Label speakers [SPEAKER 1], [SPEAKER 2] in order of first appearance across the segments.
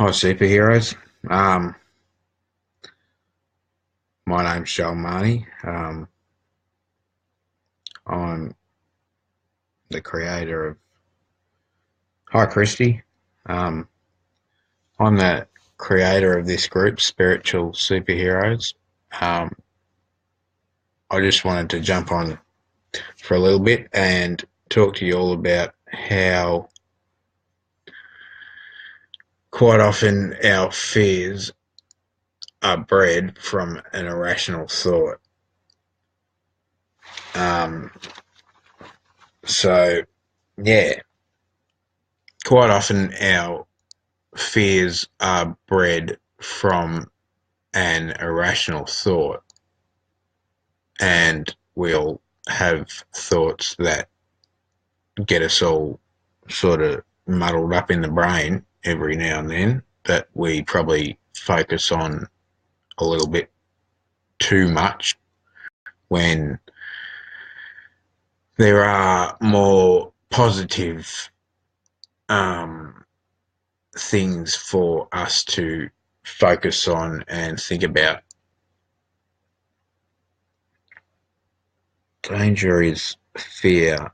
[SPEAKER 1] Hi, superheroes. Um, my name's Mahony. I'm the creator of Hi Christy. Um, I'm the creator of this group, Spiritual Superheroes. Um, I just wanted to jump on for a little bit and talk to you all about how quite often our fears are bred from an irrational thought. Um, so, yeah, quite often our fears are bred from an irrational thought, and we'll have thoughts that get us all sort of muddled up in the brain every now and then that we probably focus on a little bit too much when there are more positive um, things for us to focus on and think about. Danger is fear.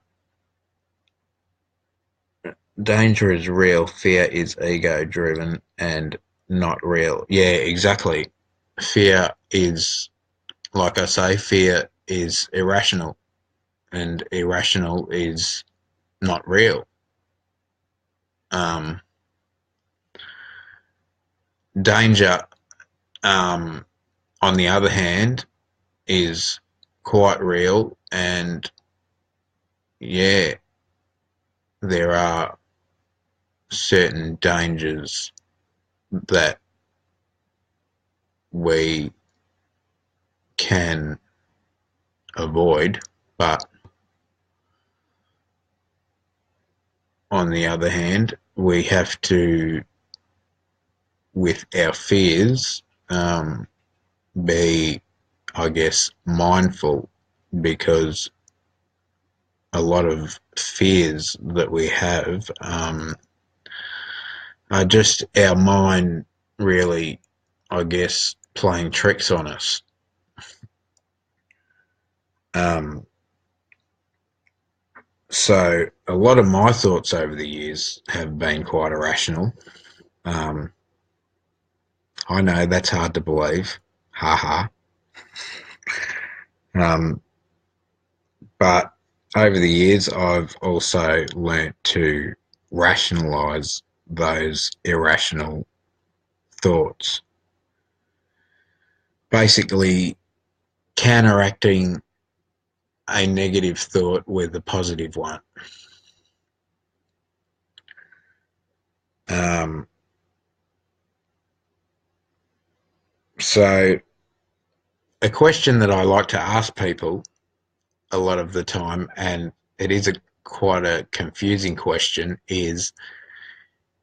[SPEAKER 1] Danger is real. Fear is ego driven and not real. Yeah, exactly. Fear is, like I say, fear is irrational, and irrational is not real. Um, Danger, um, on the other hand, is quite real, and yeah, there are certain dangers that we can avoid, but on the other hand, we have to, with our fears, be, I guess, mindful, because a lot of fears that we have are just our mind really, I guess, playing tricks on us. Um, so a lot of my thoughts over the years have been quite irrational. Um, I know that's hard to believe. Ha ha. Um, but over the years, I've also learnt to rationalize those irrational thoughts, basically counteracting a negative thought with a positive one. Um, so, a question that I like to ask people a lot of the time, and it is quite a confusing question, is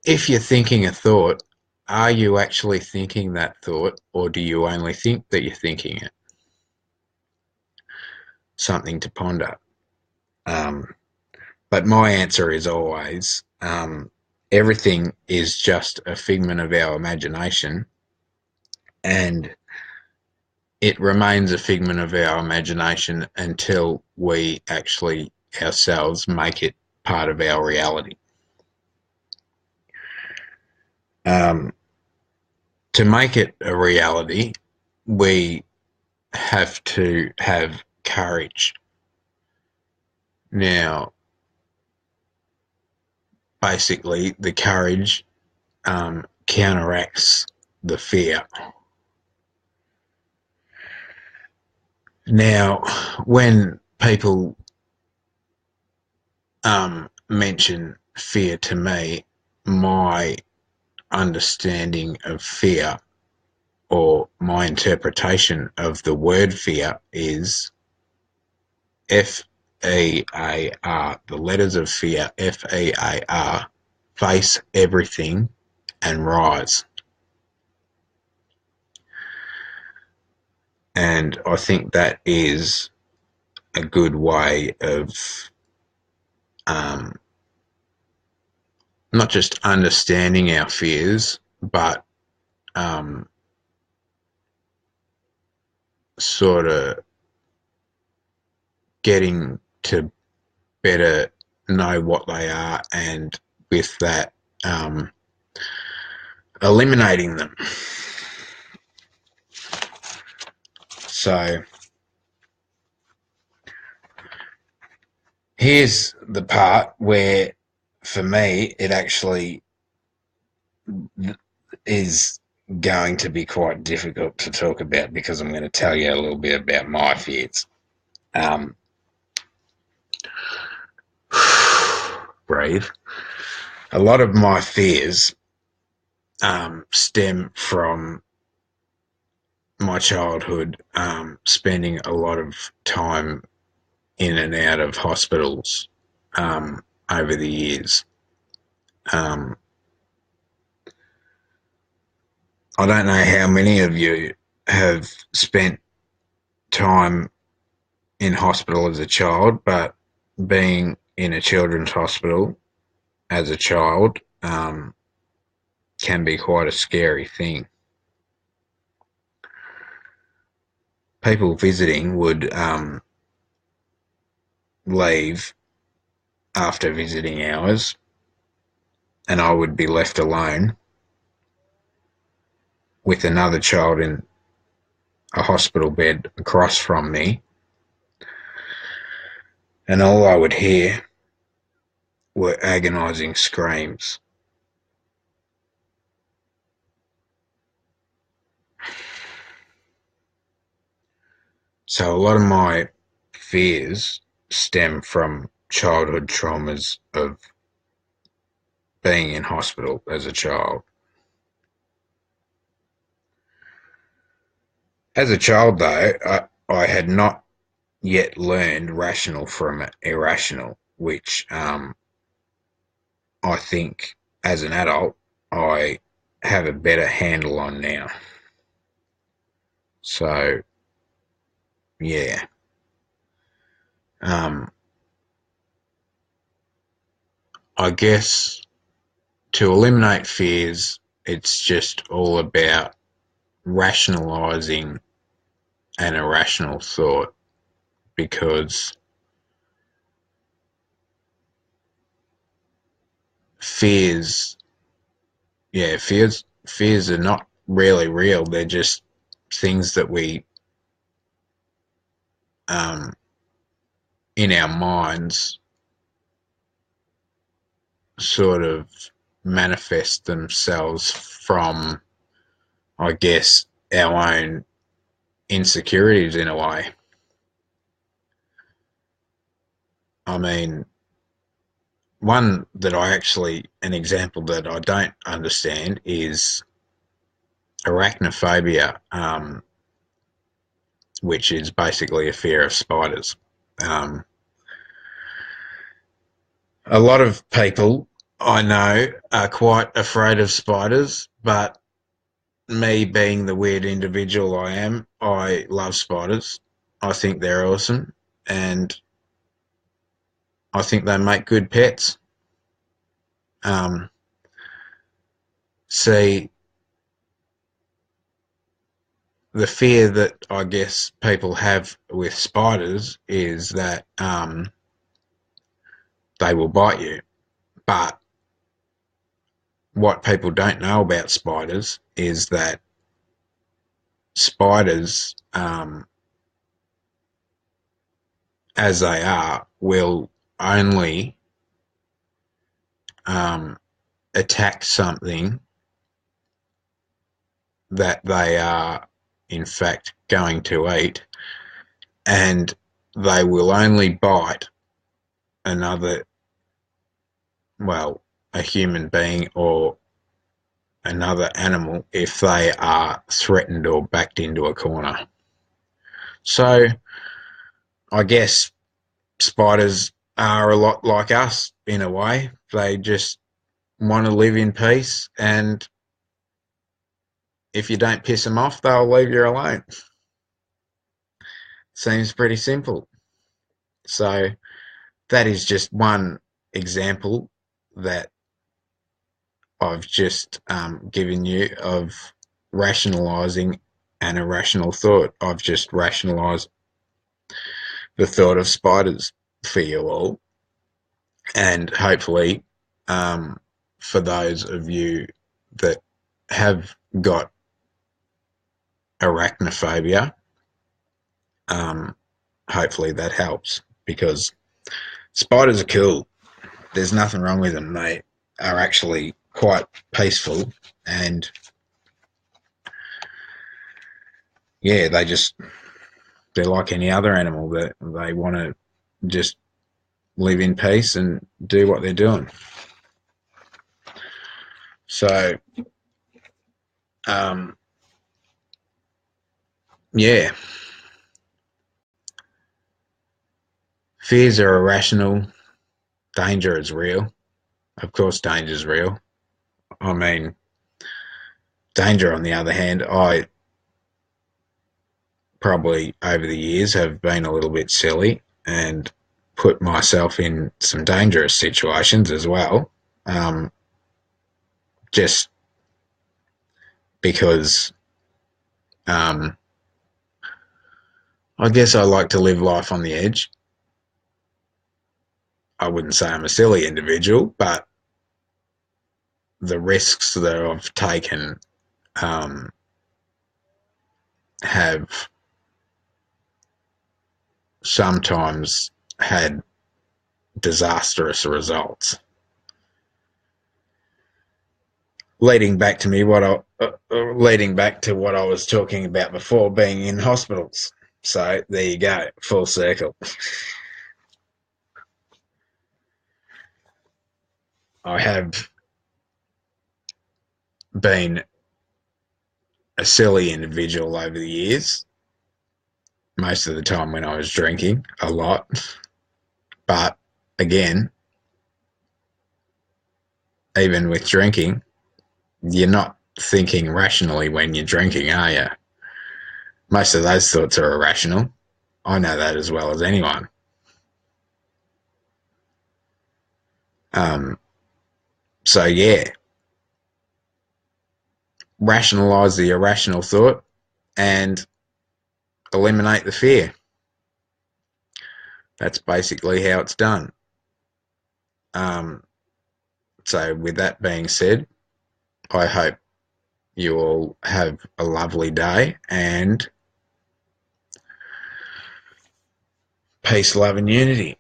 [SPEAKER 1] if you're thinking a thought, are you actually thinking that thought, or do you only think that you're thinking it? Something to ponder. Um, but my answer is always everything is just a figment of our imagination, and it remains a figment of our imagination until we actually ourselves make it part of our reality. Um, to make it a reality, we have to have courage. Now, basically, the courage counteracts the fear. Now, when people mention fear to me, my understanding of fear, or my interpretation of the word fear, is FEAR, the letters of fear, FEAR, face everything and rise. And I think that is a good way of um, not just understanding our fears, but sort of getting to better know what they are, and with that, eliminating them. So here's the part where, for me, it actually is going to be quite difficult to talk about, because I'm going to tell you a little bit about my fears. Breathe. A lot of my fears stem from my childhood, spending a lot of time in and out of hospitals over the years. I don't know how many of you have spent time in hospital as a child, but being in a children's hospital as a child can be quite a scary thing. People visiting would leave after visiting hours, and I would be left alone with another child in a hospital bed across from me, and all I would hear were agonising screams. So a lot of my fears stem from childhood traumas of being in hospital as a child. As a child, though, I had not yet learned rational from irrational, which I think as an adult I have a better handle on now. So, yeah. I guess to eliminate fears, it's just all about rationalizing an irrational thought, because fears, fears are not really real. They're just things that we, in our minds, sort of manifest themselves from, I guess, our own insecurities in a way. I mean, an example that I don't understand is arachnophobia, which is basically a fear of spiders. Um, a lot of people I know are quite afraid of spiders, but me being the weird individual I am, I love spiders. I think they're awesome, and I think they make good pets. Um, see, the fear that I guess people have with spiders is that they will bite you. But what people don't know about spiders is that spiders, as they are, will only attack something that they are in fact going to eat, and they will only bite another, well, a human being or another animal if they are threatened or backed into a corner. So I guess spiders are a lot like us in a way. They just want to live in peace, and if you don't piss them off, they'll leave you alone. Seems pretty simple. So that is just one example that I've just given you of rationalizing an irrational thought. I've just rationalized the thought of spiders for you all. And hopefully, for those of you that have got arachnophobia, hopefully that helps, because spiders are cool. There's nothing wrong with them. They are actually quite peaceful, and yeah, they're like any other animal that they want to just live in peace and do what they're doing. So, yeah, fears are irrational. Danger is real. Of course, danger is real. I mean, danger, on the other hand, I probably over the years have been a little bit silly and put myself in some dangerous situations as well. Just because I guess I like to live life on the edge. I wouldn't say I'm a silly individual, but the risks that I've taken have sometimes had disastrous results. Leading back to what I was talking about before, being in hospitals. So there you go, full circle. I have been a silly individual over the years, most of the time when I was drinking a lot. But again, even with drinking, you're not thinking rationally when you're drinking, are you? Most of those thoughts are irrational. I know that as well as anyone. So yeah, rationalize the irrational thought and eliminate the fear. That's basically how it's done. So with that being said, I hope you all have a lovely day, and peace, love and unity.